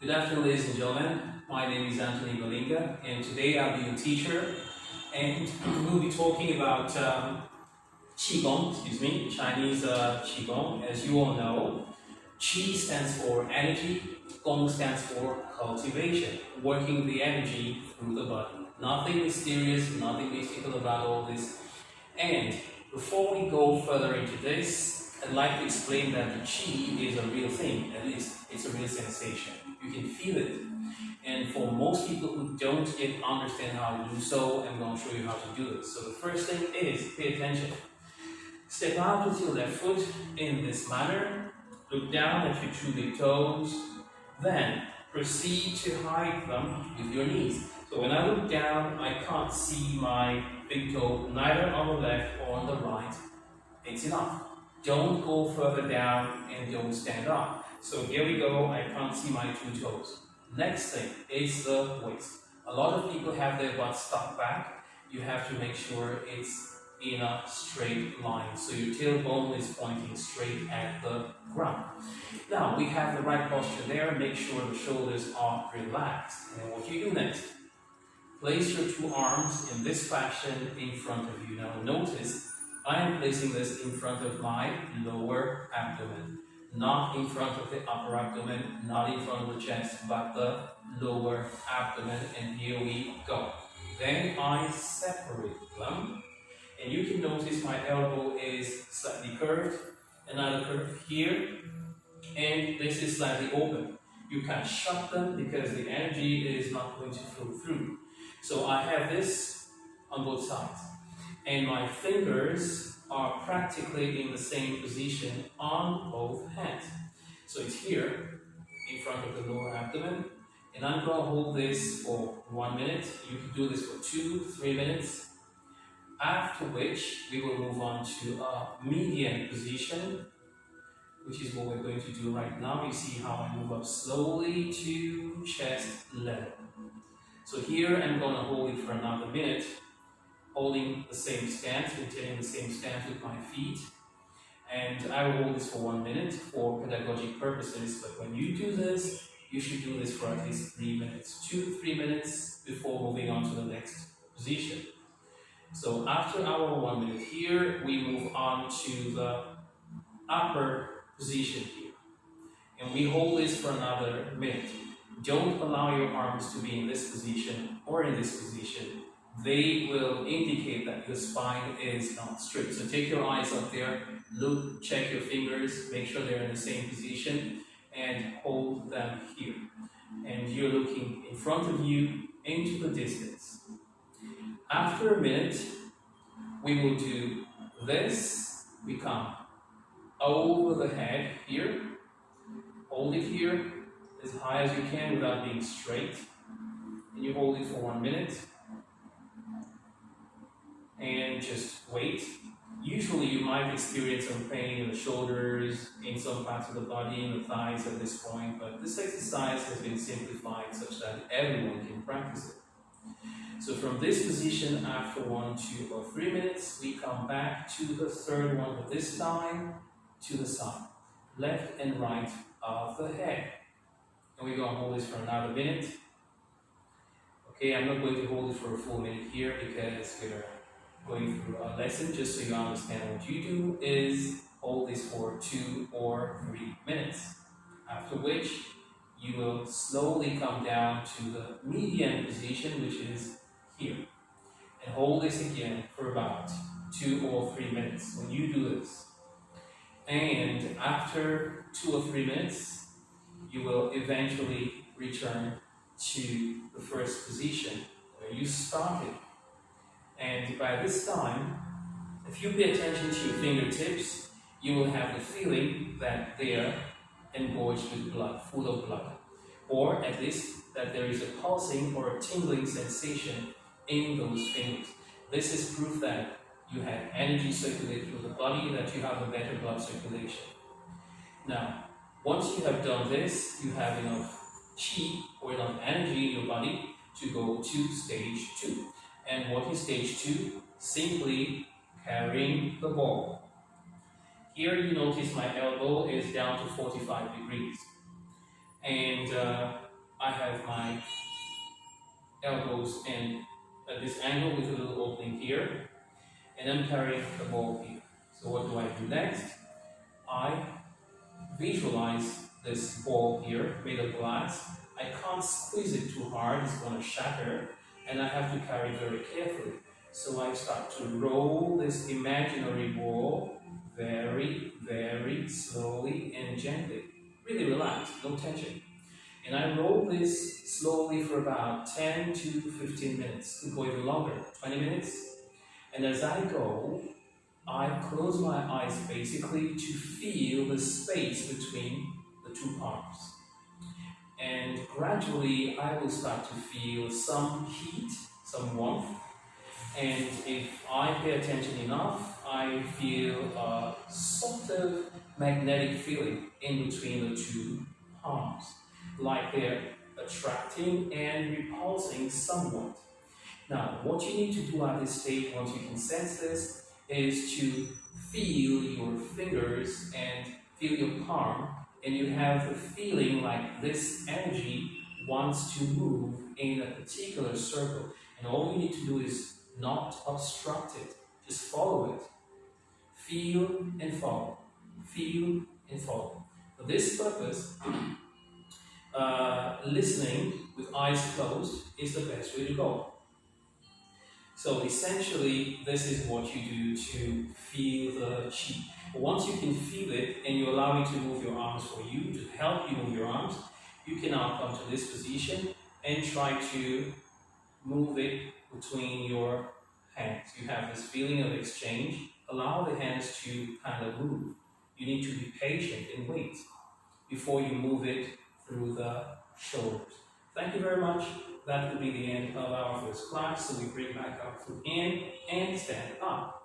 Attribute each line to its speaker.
Speaker 1: Good afternoon, ladies and gentlemen. My name is Anthony Balinga, and today I'll be your teacher. And we'll be talking about Qigong, Chinese Qigong. As you all know, Qi stands for energy, Gong stands for cultivation, working the energy through the body. Nothing mysterious, nothing mystical about all this. And before we go further into this, I'd like to explain that the Qi is a real thing, at least it's a real sensation. You can feel it. And for most people who don't yet understand how to do so, I'm going to show you how to do this. So the first thing is pay attention. Step out with your left foot in this manner. Look down at your two big toes. Then proceed to hide them with your knees. So when I look down, I can't see my big toe neither on the left or on the right. It's enough. Don't go further down and don't stand up. So here we go, I can't see my two toes. Next thing is the waist. A lot of people have their butt stuck back. You have to make sure it's in a straight line. So your tailbone is pointing straight at the ground. Now we have the right posture there. Make sure the shoulders are relaxed. And what you do next, place your two arms in this fashion in front of you. Now notice, I am placing this in front of my lower abdomen. Not in front of the upper abdomen, not in front of the chest, but the lower abdomen. And here we go. Then I separate them. And you can notice my elbow is slightly curved, another curve here, and this is slightly open. You can shut them because the energy is not going to flow through. So I have this on both sides. And my fingers are practically in the same position on both hands. So it's here in front of the lower abdomen, and I'm going to hold this for 1 minute. You can do this for 2-3 minutes, after which we will move on to a median position, which is what we're going to do right now. You see how I move up slowly to chest level. So here I'm going to hold it for another minute, holding the same stance, maintaining the same stance with my feet. And I will hold this for 1 minute for pedagogic purposes, but when you do this, you should do this for at least 3 minutes, 2-3 minutes before moving on to the next position. So after our 1 minute here, we move on to the upper position here. And we hold this for another minute. Don't allow your arms to be in this position or in this position. They will indicate that your spine is not straight. So take your eyes up there, look, check your fingers, make sure they're in the same position, and hold them here. And you're looking in front of you into the distance. After a minute, we will do this. We come over the head here, hold it here as high as you can without being straight, and you hold it for 1 minute. And just wait. Usually you might experience some pain in the shoulders, in some parts of the body, in the thighs at this point, but this exercise has been simplified such that everyone can practice it. So from this position, after 1, 2, or 3 minutes, we come back to the third one, but this time to the side, left and right of the head. And we're going to hold this for another minute. Okay, I'm not going to hold it for a full minute here because we're going through a lesson. Just so you understand, what you do is hold this for 2 or 3 minutes, after which you will slowly come down to the median position, which is here, and hold this again for about 2 or 3 minutes when you do this. And after 2 or 3 minutes, you will eventually return to the first position where you started. And by this time, if you pay attention to your fingertips, you will have the feeling that they are engorged with blood, full of blood. Or at least that there is a pulsing or a tingling sensation in those fingers. This is proof that you have energy circulate through the body, that you have a better blood circulation. Now, once you have done this, you have enough Qi or enough energy in your body to go to stage 2. And what is stage 2? Simply carrying the ball. Here you notice my elbow is down to 45 degrees. And I have my elbows in at this angle with a little opening here, and I'm carrying the ball here. So what do I do next? I visualize this ball here made of glass. I can't squeeze it too hard, it's going to shatter, and I have to carry it very carefully. So I start to roll this imaginary ball very, very slowly and gently. Really relaxed, no tension. And I roll this slowly for about 10 to 15 minutes. Could go even longer, 20 minutes. And as I go, I close my eyes basically to feel the space between the two palms. And gradually I will start to feel some heat, some warmth. And if I pay attention enough, I feel a sort of magnetic feeling in between the two palms, like they're attracting and repulsing somewhat. Now, what you need to do at this stage, once you can sense this, is to feel your fingers and feel your palm, and you have the feeling like this energy wants to move in a particular circle. And all you need to do is not obstruct it, just follow it. Feel and follow. Feel and follow. For this purpose, listening with eyes closed is the best way to go. So essentially, this is what you do to feel the chi. Once you can feel it and you allow me to move your arms for you, to help you move your arms, you can now come to this position and try to move it between your hands. You have this feeling of exchange. Allow the hands to kind of move. You need to be patient and wait before you move it through the shoulders. Thank you very much. That will be the end of our first class. So we bring back our foot in and stand up.